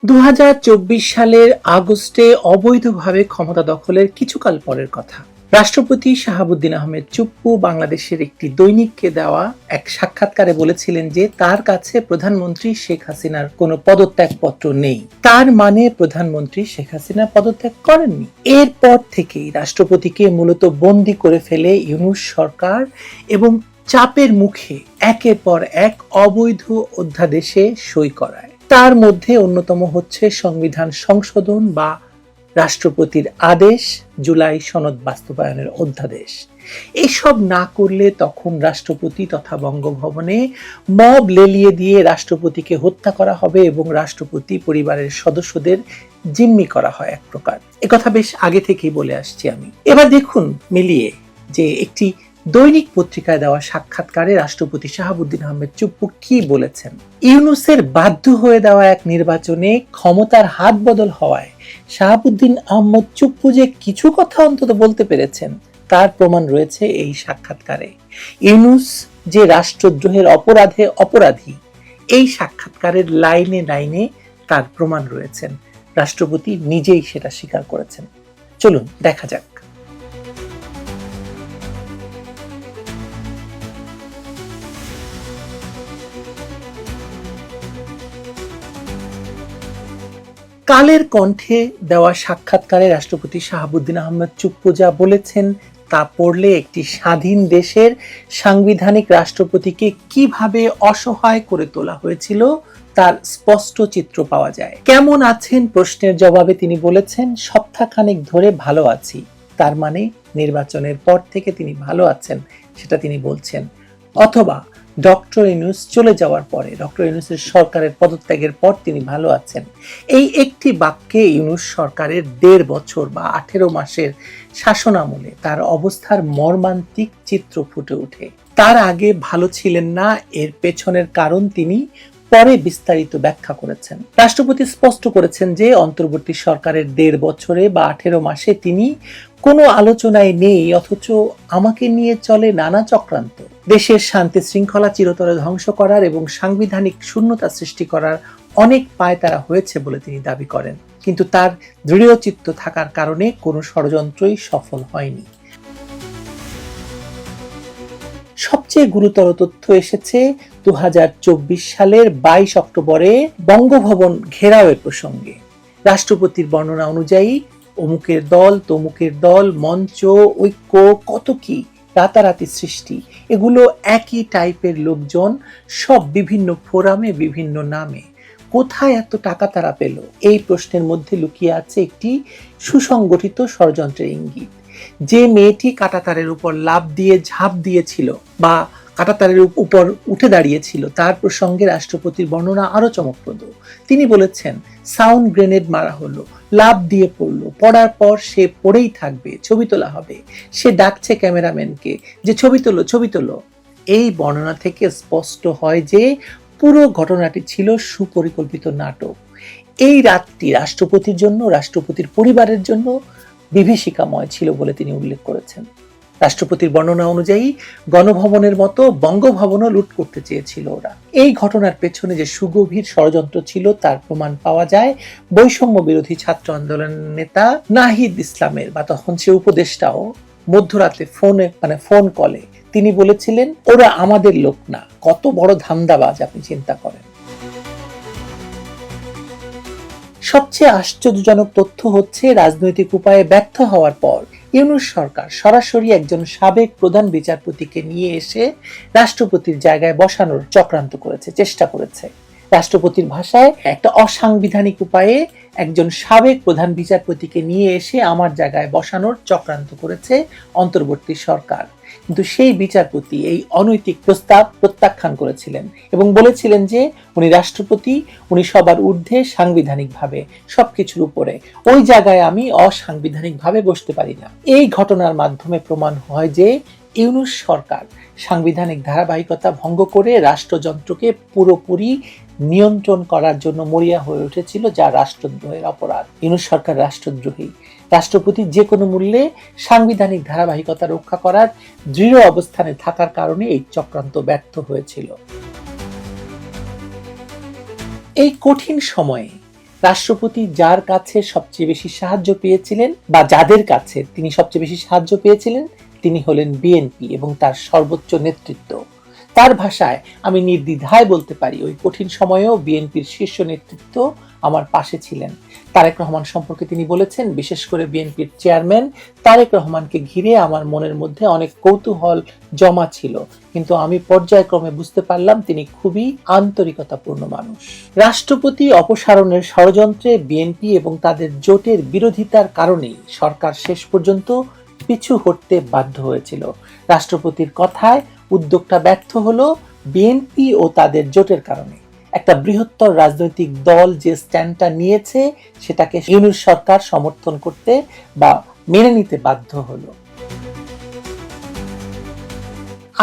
2024 সালের আগস্টে অবৈধভাবে ক্ষমতা দখলের কিছুকাল পরের কথা। রাষ্ট্রপতি শাহাবুদ্দিন আহমেদ চুপ্পু বাংলাদেশের একটি দৈনিককে দেওয়া এক সাক্ষাৎকারে বলেছিলেন যে তার কাছে প্রধানমন্ত্রী শেখ হাসিনার কোনো পদত্যাগপত্র নেই। তার মানে প্রধানমন্ত্রী শেখ হাসিনা পদত্যাগ করেননি। এরপর থেকেই রাষ্ট্রপতিকে মূলত বন্দী করে ফেলে ইউনূস সরকার এবং চাপের মুখে একের পর এক অবৈধ অধ্যাদেশে সই করায়। তার মধ্যে অন্যতম হচ্ছে সংবিধান সংশোধন বা রাষ্ট্রপতির আদেশ, জুলাই সনদ বাস্তবায়নের অধ্যাদেশ। এসব না করলে তখন রাষ্ট্রপতি তথা বঙ্গভবনে মব লেলিয়ে দিয়ে রাষ্ট্রপতিকে হত্যা করা হবে এবং রাষ্ট্রপতি পরিবারের সদস্যদের জিম্মি করা হয় এক প্রকার। একথা বেশ আগে থেকেই বলে আসছি আমি। এবার দেখুন মিলিয়ে যে একটি দৈনিক পত্রিকায় দেওয়া সাক্ষাৎকারে রাষ্ট্রপতি শাহাবুদ্দিন আহমেদ চুপ্পু কি বলেছেন। ইউনূসের বাধ্য হয়ে দেওয়া এক নির্বাচনে ক্ষমতার হাত বদল হওয়ায় শাহাবুদ্দিন আহমেদ চুপ্পু যে কিছু কথা অন্তত বলতে পেরেছেন তার প্রমাণ রয়েছে এই সাক্ষাৎকারে। ইউনূস যে রাষ্ট্রদ্রোহের অপরাধে অপরাধী, এই সাক্ষাৎকারের লাইনে লাইনে তার প্রমাণ রয়েছেন। রাষ্ট্রপতি নিজেই সেটা স্বীকার করেছেন। চলুন দেখা যাক। কালের কণ্ঠে দেওয়া সাক্ষাৎকারে রাষ্ট্রপতি শাহাবুদ্দিন আহমেদ চুপ্পু যা বলেছেন তা পড়লে একটি স্বাধীন দেশের সাংবিধানিক রাষ্ট্রপতিকে কিভাবে অসহায় করে তোলা হয়েছিল তার স্পষ্ট চিত্র পাওয়া যায়। কেমন আছেন প্রশ্নের জবাবে তিনি বলেছেন, সপ্তাহখানেক ধরে ভালো আছি। তার মানে নির্বাচনের পর থেকে তিনি ভালো আছেন সেটা তিনি বলছেন। অথবা ডক্টর ইউনূস চলে যাওয়ার পরে, ডক্টর ইউনূসের সরকারের পদত্যাগের পর তিনি ভালো আছেন। এই একটি বাক্যে ইউনূস সরকারের ১.৫ বছর বা ১৮ মাসের শাসনামলে তার অবস্থার মর্মান্তিক চিত্র ফুটে ওঠে। তার আগে ভালো ছিলেন না, এর পেছনের কারণ তিনি পরে বিস্তারিত ব্যাখ্যা করেছেন। রাষ্ট্রপতি স্পষ্ট করেছেন যে অন্তর্বর্তী সরকারের ১.৫ বছরে বা ১৮ মাসে তিনি কোনো আলোচনায় নেই, অথচ আমাকে নিয়ে চলে নানা চক্রান্ত। দেশের শান্তি শৃঙ্খলা চিরতরে ধ্বংস করার এবং সাংবিধানিক শূন্যতা সৃষ্টি করার অনেক পায়তারা হয়েছে বলে তিনি দাবি করেন, কিন্তু তার দৃঢ়চিত্ত থাকার কারণে কোনো ষড়যন্ত্রই সফল হয়নি। সবচেয়ে গুরুতর তথ্য এসেছে 2024 সালের 22 অক্টোবরে বঙ্গভবন ঘেরাওয়ের প্রসঙ্গে। রাষ্ট্রপতির বর্ণনা অনুযায়ী অমুকের দল, তমুকের দল, মঞ্চ, ঐক্য, কত কি রাতারাতি সৃষ্টি, এগুলো একই টাইপের লোকজন, সব বিভিন্ন ফোরামে বিভিন্ন নামে। কোথায় এত টাকা তারা পেল? এই প্রশ্নের মধ্যে লুকিয়ে আছে একটি সুসংগঠিত ষড়যন্ত্রের ইঙ্গিত। যে মেয়েটি কাঁটাতারের উপর লাফ দিয়ে ঝাঁপ দিয়েছিল বা কাঁটাতারের উপর উঠে দাঁড়িয়েছিল, তার প্রসঙ্গে রাষ্ট্রপতির বর্ণনা আরো চমকপ্রদ। তিনি বলেছেন, সাউন্ড গ্রেনেড মারা হলো, লাফ দিয়ে পড়লো, পড়ার পর সে পড়েই থাকবে, ছবি তোলা হবে। সে ডাকছে ক্যামেরাম্যানকে যে ছবি তোলো, ছবি তোলো। এই বর্ণনা থেকে স্পষ্ট হয় যে পুরো ঘটনাটি ছিল সুপরিকল্পিত নাটক। এই রাতটি রাষ্ট্রপতির জন্য, রাষ্ট্রপতির পরিবারের জন্য বিভীষিকাময় ছিল বলে তিনি উল্লেখ করেছেন। রাষ্ট্রপতির বর্ণনা অনুযায়ী গণভবনের মতো বঙ্গভবনও লুট করতে চেয়েছিল ওরা। এই ঘটনার পেছনে যে সুগভীর ষড়যন্ত্র ছিল তার প্রমাণ পাওয়া যায় বৈষম্য বিরোধী ছাত্র আন্দোলনের নেতা নাহিদ ইসলামের, বা তখন সে উপদেষ্টাও, মধ্যরাতে ফোন কলে তিনি বলেছিলেন, ওরা আমাদের লোক না। কত বড় ধান্দাবাজ আপনি চিন্তা করেন। সবচেয়ে আশ্চর্যজনক তথ্য হচ্ছে, রাজনৈতিক উপায়ে ব্যর্থ হওয়ার পর ইউনূস সরকার সরাসরি একজন সাবেক প্রধান বিচারপতিকে নিয়ে এসে রাষ্ট্রপতির জায়গায় বসানোর চক্রান্ত করেছে, চেষ্টা করেছে। রাষ্ট্রপতির ভাষায়, একটা অসাংবিধানিক উপায়ে একজন সাবেক প্রধান বিচারপতিকে নিয়ে এসে আমার জায়গায় বসানোর চক্রান্ত করেছে অন্তর্বর্তী সরকার। কিন্তু সেই বিচারপতি এই অনৈতিক প্রস্তাব প্রত্যাখ্যান করেছিলেন এবং বলেছিলেন যে উনি রাষ্ট্রপতি, উনি সবার ঊর্ধ্বে, সাংবিধানিকভাবে সবকিছুর উপরে, ওই জায়গায় আমি অসাংবিধানিকভাবে বসতে পারি না। এই ঘটনার মাধ্যমে প্রমাণ হয় যে ইউনূস সরকার সাংবিধানিক ধারাবাহিকতা ভঙ্গ করে রাষ্ট্রযন্ত্রকে পুরোপুরি নিয়ন্ত্রণ করার জন্য মরিয়া হয়ে উঠেছিল, যা রাষ্ট্রদ্রোহের অপরাধ। ইউনূস সরকার রাষ্ট্রদ্রোহী। রাষ্ট্রপতি যে কোনো মূল্যে সাংবিধানিক ধারাবাহিকতা রক্ষা করার দৃঢ় অবস্থানে থাকার কারণে এই চক্রান্ত ব্যর্থ হয়েছিল। এই কঠিন সময়ে রাষ্ট্রপতি যার কাছে সবচেয়ে বেশি সাহায্য পেয়েছিলেন বা যাদের কাছে তিনি সবচেয়ে বেশি সাহায্য পেয়েছিলেন তিনি হলেন বিএনপি এবং তার সর্বোচ্চ নেতৃত্ব। তার ভাষায় আমি নির্দ্বিধায় বলতে পারি ওই কঠিন সময়েও বিএনপির শীর্ষ নেতৃত্ব আমার পাশে ছিলেন। তারেক রহমান সম্পর্কে তিনি বলেছেন, বিশেষ করে বিএনপির চেয়ারম্যান তারেক রহমানকে ঘিরে আমার মনের মধ্যে অনেক কৌতূহল জমা ছিল, কিন্তু আমি পর্যায়ক্রমে বুঝতে পারলাম তিনি খুবই আন্তরিকতাপূর্ণ মানুষ। রাষ্ট্রপতি অপসারণের ষড়যন্ত্রে বিএনপি এবং তাদের জোটের বিরোধিতার কারণেই সরকার শেষ পর্যন্ত পিছু হটতে বাধ্য হয়েছিল। রাষ্ট্রপতির কথায় উদ্যোগটা ব্যর্থ হলো বিএনপি ও তাদের জোটের কারণে। একটা বৃহত্তর রাজনৈতিক দল যে স্ট্যান্ডটা নিয়েছে সেটাকে ইউনূস সরকার সমর্থন করতে বা মেনে নিতে বাধ্য হলো।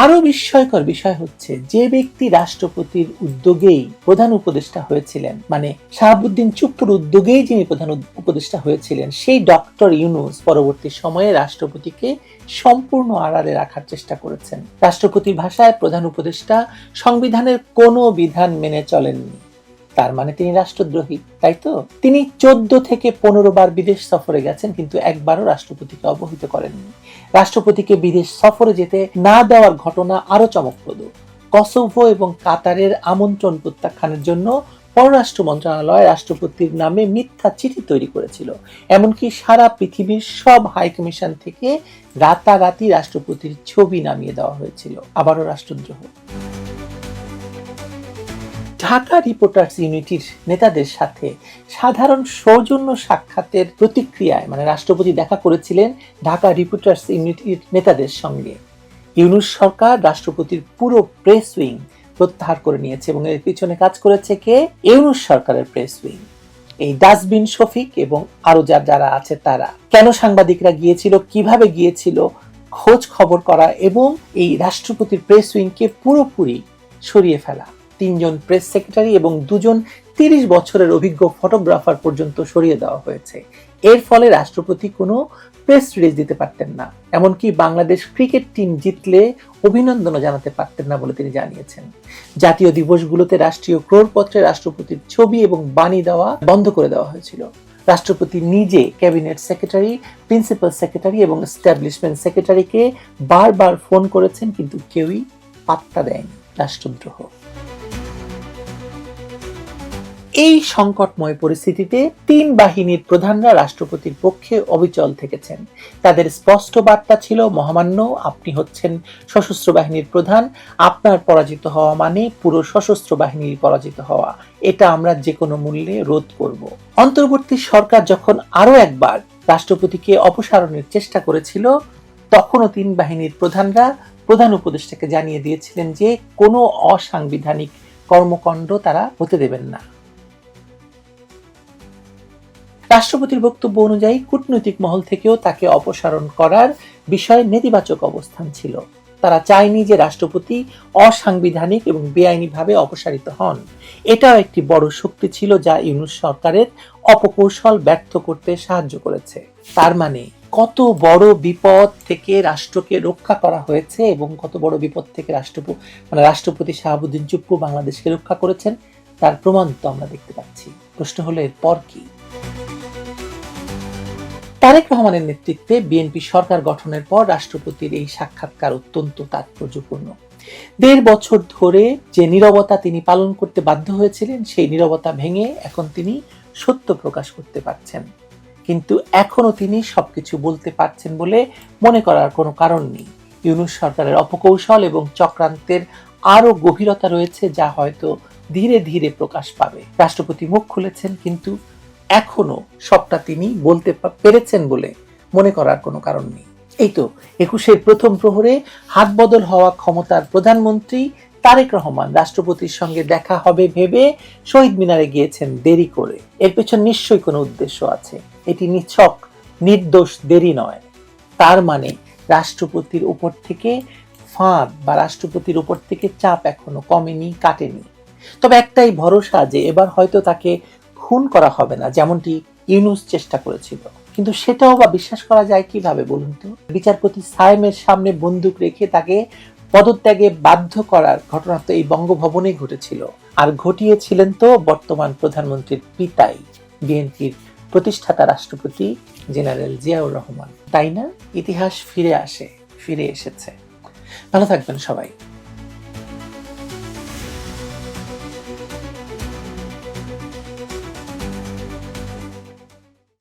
আরো বিস্ময়কর বিষয় হচ্ছে, যে ব্যক্তি রাষ্ট্রপতির উদ্যোগেই প্রধান উপদেষ্টা হয়েছিলেন, মানে শাহাবুদ্দিন চুপ্পুর উদ্যোগেই যিনি প্রধান উপদেষ্টা হয়েছিলেন, সেই ডক্টর ইউনূস পরবর্তী সময়ে রাষ্ট্রপতিকে সম্পূর্ণ আড়ালে রাখার চেষ্টা করেছেন। রাষ্ট্রপতির ভাষায় প্রধান উপদেষ্টা সংবিধানের কোনো বিধান মেনে চলেননি, তার মানে তিনি রাষ্ট্রদ্রোহী, তাই তো? তিনি 14 থেকে 15 বার বিদেশ সফরে গেছেন, কিন্তু একবারও রাষ্ট্রপতিকে অবহিত করেননি। রাষ্ট্রপতিকে বিদেশ সফরে যেতে না দেওয়ার ঘটনা আরো চমকপ্রদ। কসোভো এবং কাতারের আমন্ত্রণ প্রত্যাখ্যানের জন্য পররাষ্ট্র মন্ত্রণালয় রাষ্ট্রপতির নামে মিথ্যা চিঠি তৈরি করেছিল। এমনকি সারা পৃথিবীর সব হাইকমিশন থেকে রাতারাতি রাষ্ট্রপতির ছবি নামিয়ে দেওয়া হয়েছিল। আবারও রাষ্ট্রদ্রোহ। ঢাকা রিপোর্টার্স ইউনিটির নেতাদের সাথে সাধারণ সৌজন্য সাক্ষাতের প্রতিক্রিয়ায়, মানে রাষ্ট্রপতি দেখা করেছিলেন ঢাকা রিপোর্টার্স ইউনিটির নেতাদের সঙ্গে। ইউনূস সরকার রাষ্ট্রপতির পুরো প্রেস উইং প্রত্যাহার করে নিয়েছে এবং এর পিছনে কাজ করেছে কে? ইউনূস সরকারের প্রেস উইং, এই ডাস্টবিন শফিক এবং আরো যারা আছে তারা। কেন সাংবাদিকরা গিয়েছিল, কিভাবে গিয়েছিল, খোঁজ খবর করা এবং এই রাষ্ট্রপতির প্রেস উইংকে পুরোপুরি সরিয়ে ফেলা। 3 জন প্রেস সেক্রেটারি এবং 2 জন 30 বছরের অভিজ্ঞ ফটোগ্রাফার পর্যন্ত সরিয়ে দেওয়া হয়েছে। এর ফলে রাষ্ট্রপতি কোনো প্রেস রিলিজ দিতে পারতেন না, এমনকি বাংলাদেশ ক্রিকেট টিম জিতলে অভিনন্দনও জানাতে পারতেন না বলে তিনি জানিয়েছেন। জাতীয় দিবসগুলোতে রাষ্ট্রীয় ক্রোড়পত্রে রাষ্ট্রপতির ছবি এবং বাণী দেওয়া বন্ধ করে দেওয়া হয়েছিল। রাষ্ট্রপতি নিজে ক্যাবিনেট সেক্রেটারি, প্রিন্সিপাল সেক্রেটারি এবং এস্টাবলিশমেন্ট সেক্রেটারিকে বারবার ফোন করেছেন, কিন্তু কেউই পাত্তা দেয়নি। রাষ্ট্রদ্রোহ। এই সংকটময় পরিস্থিতিতে 3 বাহিনীর প্রধানরা রাষ্ট্রপতির পক্ষে অবিচল থেকেছেন। তাদের স্পষ্ট বার্তা ছিল, মহামান্য, আপনি হচ্ছেন সশস্ত্র বাহিনীর প্রধান, আপনার পরাজিত হওয়া মানে পুরো সশস্ত্র বাহিনীর পরাজিত হওয়া, এটা আমরা যে কোনো মূল্যে রোধ করব। অন্তর্বর্তী সরকার যখন আরো একবার রাষ্ট্রপতিকে অপসারণের চেষ্টা করেছিল, তখনও 3 বাহিনীর প্রধানরা প্রধান উপদেষ্টাকে জানিয়ে দিয়েছিলেন যে কোনো অসাংবিধানিক কর্মকাণ্ড তারা হতে দেবেন না। রাষ্ট্রপতির বক্তব্য অনুযায়ী কূটনৈতিক মহল থেকেও তাকে অপসারণ করার বিষয়ে নেতিবাচক অবস্থান ছিল। তারা চায়নি যে রাষ্ট্রপতি অসাংবিধানিক এবং বেআইনিভাবে অপসারিত হন। এটাও একটি বড় শক্তি ছিল যা ইউনূস সরকারের অপকৌশল ব্যর্থ করতে সাহায্য করেছে। তার মানে কত বড় বিপদ থেকে রাষ্ট্রকে রক্ষা করা হয়েছে এবং কত বড় বিপদ থেকে রাষ্ট্রপতি শাহাবুদ্দিন চুপ্পু বাংলাদেশকে রক্ষা করেছেন তার প্রমাণ তো আমরা দেখতে পাচ্ছি। প্রশ্ন হলো এরপর কি? তারেক রহমানের নেতৃত্বে বিএনপি সরকার গঠনের পর রাষ্ট্রপতির এই সাক্ষাৎকার অত্যন্ত তাৎপর্যপূর্ণ। 1.5 বছর ধরে যে নীরবতা তিনি পালন করতে বাধ্য হয়েছিলেন, সেই নীরবতা ভেঙে এখন তিনি সত্য প্রকাশ করতে পারছেন। কিন্তু এখনো তিনি সবকিছু বলতে পারছেন বলে মনে করার কোনো কারণ নেই। ইউনূস সরকারের অপকৌশল এবং চক্রান্তের আরো গভীরতা রয়েছে, যা হয়তো ধীরে ধীরে প্রকাশ পাবে। রাষ্ট্রপতি মুখ খুলেছেন, কিন্তু এখনো সবটা তিনি বলতে পেরেছেন বলে মনে করার কোনো কারণ নেই। এই তো 21-এর প্রথম প্রহরে হাত বদল হওয়া ক্ষমতার প্রধানমন্ত্রী তারেক রহমান রাষ্ট্রপতির সঙ্গে দেখা হবে ভেবে শহীদ মিনারে গিয়েছেন দেরি করে। এর পেছনে নিশ্চয়ই কোনো উদ্দেশ্য আছে। এটি নিছক নির্দোষ দেরি নয়। তার মানে রাষ্ট্রপতির উপর থেকে ফাঁদ বা রাষ্ট্রপতির উপর থেকে চাপ এখনো কমেনি, কাটেনি। তবে একটাই ভরসা যে এবার হয়তো তাকে খুন করা হবে না, যেমনটি ইউনূস চেষ্টা করেছিল। কিন্তু সেটাও বা বিশ্বাস করা যায় কিভাবে বলুন তো? বিচারপতি সায়েমের সামনে বন্দুক রেখে তাকে পদত্যাগে বাধ্য করার ঘটনা তো এই বঙ্গভবনেই ঘটেছিল, আর ঘটিয়েছিলেন তো বর্তমান প্রধানমন্ত্রীর পিতাই। বিএনপির প্রতিষ্ঠাতা রাষ্ট্রপতি জেনারেল জিয়াউর রহমান। তাই না? ইতিহাস ফিরে এসেছে। ভালো থাকবেন সবাই।